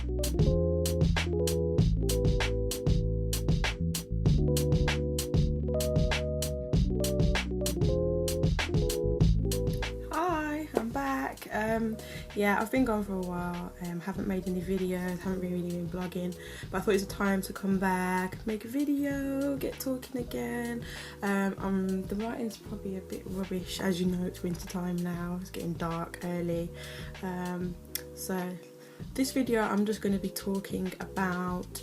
Hi, I'm back. Yeah, I've been gone for a while. Haven't made any videos, haven't really been vlogging, but I thought it was a time to come back, make a video, get talking again. The lighting's probably a bit rubbish, as you know. It's winter time now. It's getting dark early. So this video I'm just going to be talking about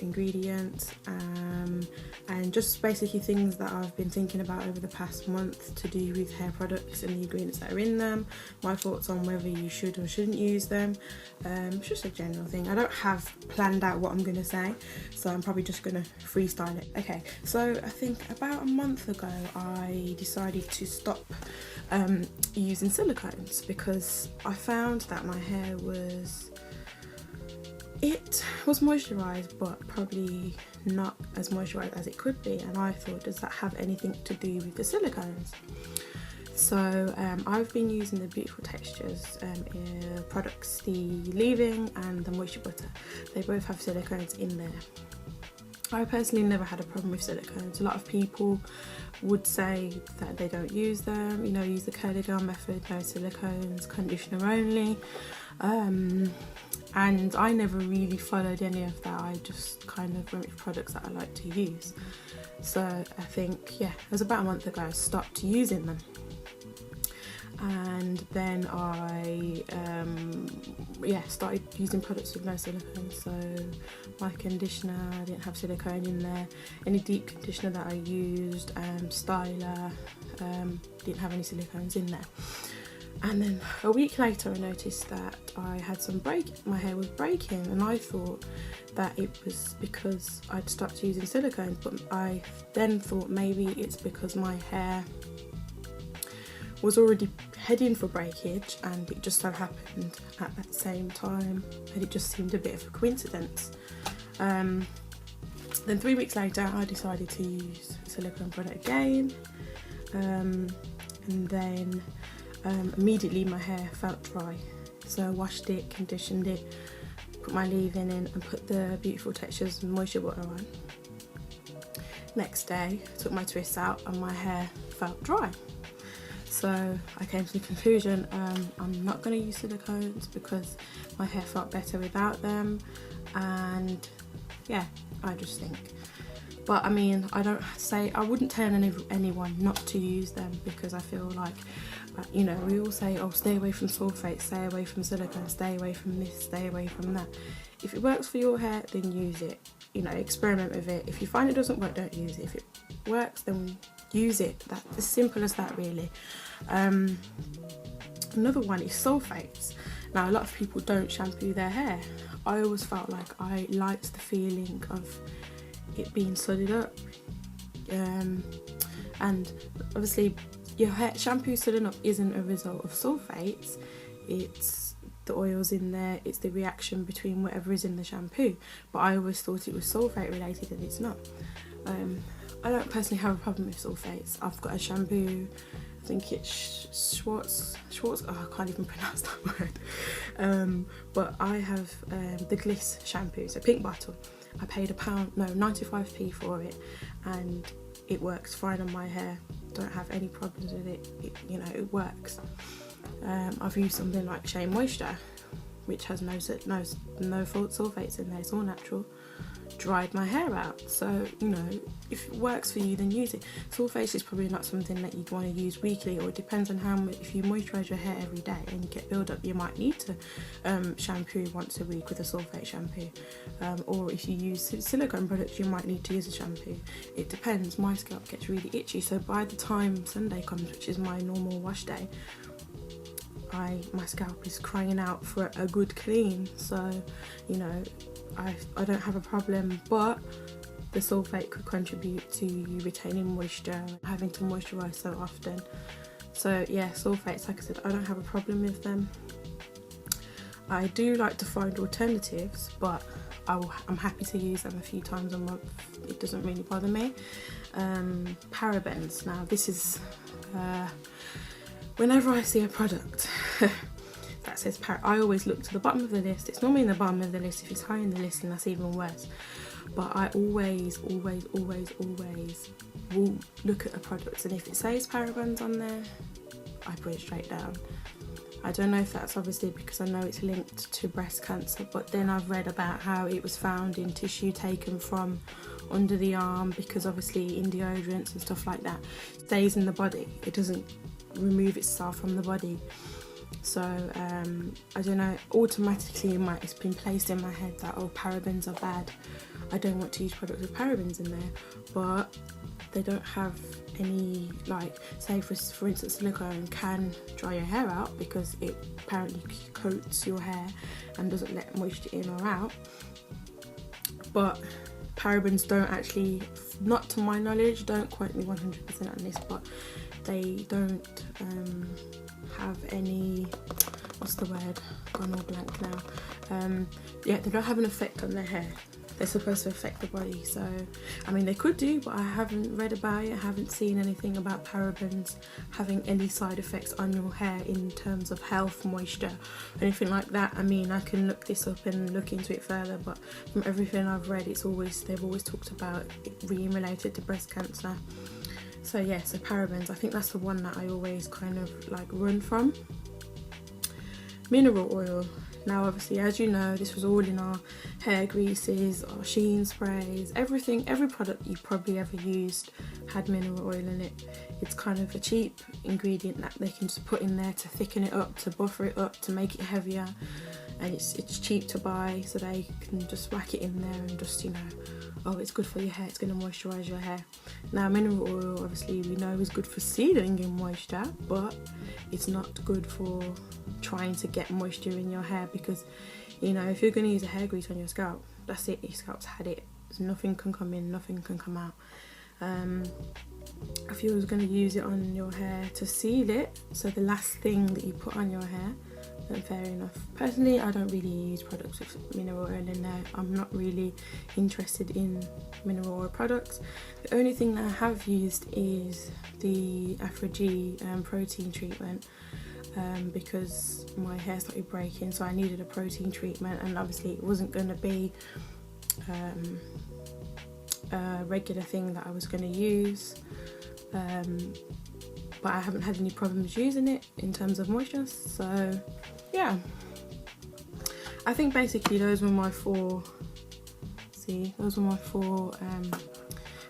ingredients and just basically things that I've been thinking about over the past month to do with hair products and the ingredients that are in them, my thoughts on whether you should or shouldn't use them. It's just a general thing. I don't have planned out what I'm going to say, so I'm probably just going to freestyle it. Okay, so I think about a month ago I decided to stop using silicones because I found that my hair was moisturised, but probably not as moisturised as it could be, and I thought, does that have anything to do with the silicones? So I've been using the Beautiful Textures products, the leave-in and the moisture butter. They both have silicones in there. I personally never had a problem with silicones. A lot of people would say that they don't use them, you know, use the curly girl method, no silicones, conditioner only. And I never really followed any of that. I just kind of went with products that I like to use. So I think, yeah, it was about a month ago I stopped using them. And then I started using products with no silicone. So my conditioner, I didn't have silicone in there. Any deep conditioner that I used, styler, didn't have any silicones in there. And then a week later I noticed that I had some my hair was breaking, and I thought that it was because I'd stopped using silicones, but I then thought maybe it's because my hair was already heading for breakage and it just so happened at that same time, and it just seemed a bit of a coincidence. Then 3 weeks later I decided to use a silicone product again, and then immediately my hair felt dry, so I washed it, conditioned it, put my leave-in and put the Beautiful Textures moisture butter on. Next day I took my twists out and my hair felt dry. So I came to the conclusion I'm not going to use silicones because my hair felt better without them, and yeah, I just think. But I mean, I wouldn't tell anyone not to use them, because I feel like, you know, we all say, oh, stay away from sulfates, stay away from silicone, stay away from this, stay away from that. If it works for your hair, then use it. You know, experiment with it. If you find it doesn't work, don't use it. If it works, then use it. That's as simple as that, really. Another one is sulfates. Now, a lot of people don't shampoo their hair. I always felt like I liked the feeling of it being sudded up, and obviously your hair shampoo sudding up isn't a result of sulfates. It's the oils in there, it's the reaction between whatever is in the shampoo, but I always thought it was sulfate related, and it's not. I don't personally have a problem with sulfates. I've got a shampoo, I think it's Schwartz, oh, I can't even pronounce that word, but I have the Gliss shampoo, it's a pink bottle. I paid £95p for it, and it works fine on my hair. Don't have any problems with it. You know, it works. I've used something like Shea Moisture, which has no sulfates in there. It's all natural. Dried my hair out. So, you know, if it works for you, then use it. Sulfates is probably not something that you'd want to use weekly, or it depends on how much. If you moisturise your hair every day and you get build up, you might need to shampoo once a week with a sulfate shampoo, or if you use silicone products, you might need to use a shampoo. It depends. My scalp gets really itchy, so by the time Sunday comes, which is my normal wash day, my scalp is crying out for a good clean. So, you know, I don't have a problem, but the sulfate could contribute to you retaining moisture, having to moisturise so often. So yeah, sulfates, like I said, I don't have a problem with them. I do like to find alternatives, but I'm happy to use them a few times a month. It doesn't really bother me. Parabens. Now this is whenever I see a product that that says I always look to the bottom of the list. It's normally in the bottom of the list. If it's high in the list, then that's even worse. But I always will look at the products, and if it says parabens on there, I put it straight down. I don't know if that's obviously because I know it's linked to breast cancer, but then I've read about how it was found in tissue taken from under the arm, because obviously in deodorants and stuff like that, it stays in the body. It doesn't remove itself from the body. So I don't know, automatically it's been placed in my head that, oh, parabens are bad, I don't want to use products with parabens in there. But they don't have any, like, say for instance, silicone can dry your hair out because it apparently coats your hair and doesn't let moisture in or out. But parabens don't actually, not to my knowledge, don't quote me 100% on this, but they don't have any, what's the word, gone all blank now, yeah, they don't have an effect on their hair. They're supposed to affect the body, so I mean they could do, but I haven't read about it. I haven't seen anything about parabens having any side effects on your hair in terms of health, moisture, anything like that. I mean, I can look this up and look into it further, but from everything I've read, they've always talked about it being related to breast cancer. So yeah, so parabens, I think that's the one that I always kind of like run from. Mineral oil. Now obviously, as you know, this was all in our hair greases, our sheen sprays, everything, every product you probably ever used had mineral oil in it. It's kind of a cheap ingredient that they can just put in there to thicken it up, to buffer it up, to make it heavier, and it's cheap to buy, so they can just whack it in there and just, you know, oh, it's good for your hair, it's going to moisturise your hair. Now mineral oil, obviously we know is good for sealing in moisture, but it's not good for trying to get moisture in your hair, because, you know, if you're going to use a hair grease on your scalp, that's it, your scalp's had it. Nothing can come in, nothing can come out. If you was going to use it on your hair to seal it, so the last thing that you put on your hair, then fair enough. Personally, I don't really use products with mineral oil in there. I'm not really interested in mineral oil products. The only thing that I have used is the Afro-G protein treatment, because my hair started breaking, so I needed a protein treatment, and obviously it wasn't going to be a regular thing that I was going to use, but I haven't had any problems using it in terms of moisture. So yeah, I think basically those were my four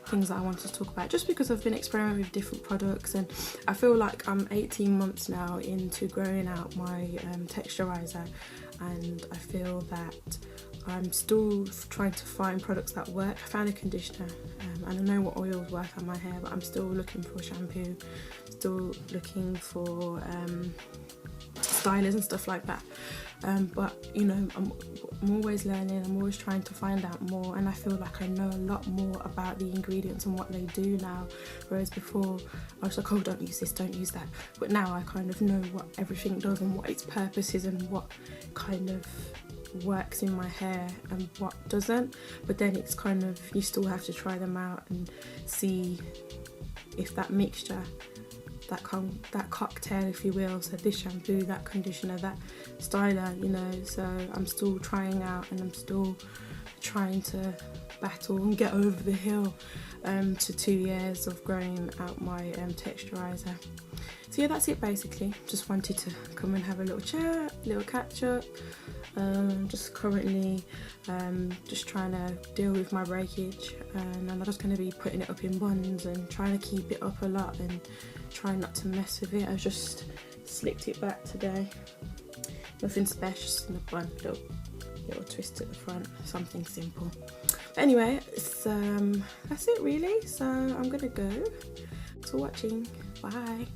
things that I wanted to talk about, just because I've been experimenting with different products, and I feel like I'm 18 months now into growing out my texturizer, and I feel that I'm still trying to find products that work. I found a conditioner, and I know what oils work on my hair, but I'm still looking for shampoo, still looking for stylers and stuff like that. But you know, I'm always learning, I'm always trying to find out more, and I feel like I know a lot more about the ingredients and what they do now, whereas before I was like, oh, don't use this, don't use that. But now I kind of know what everything does and what its purpose is and what kind of works in my hair and what doesn't. But then it's kind of, you still have to try them out and see if that mixture, that cocktail, if you will, so this shampoo, that conditioner, that styler, you know. So I'm still trying out, and I'm still trying to battle and get over the hill to 2 years of growing out my texturizer. So yeah, that's it basically. Just wanted to come and have a little chat, little catch up. Just currently just trying to deal with my breakage, and I'm just going to be putting it up in buns and trying to keep it up a lot and trying not to mess with it. I just slicked it back today. Nothing special, just in a bun, little twist at the front, something simple. But anyway, that's it really. So I'm gonna go. Thanks for watching. Bye.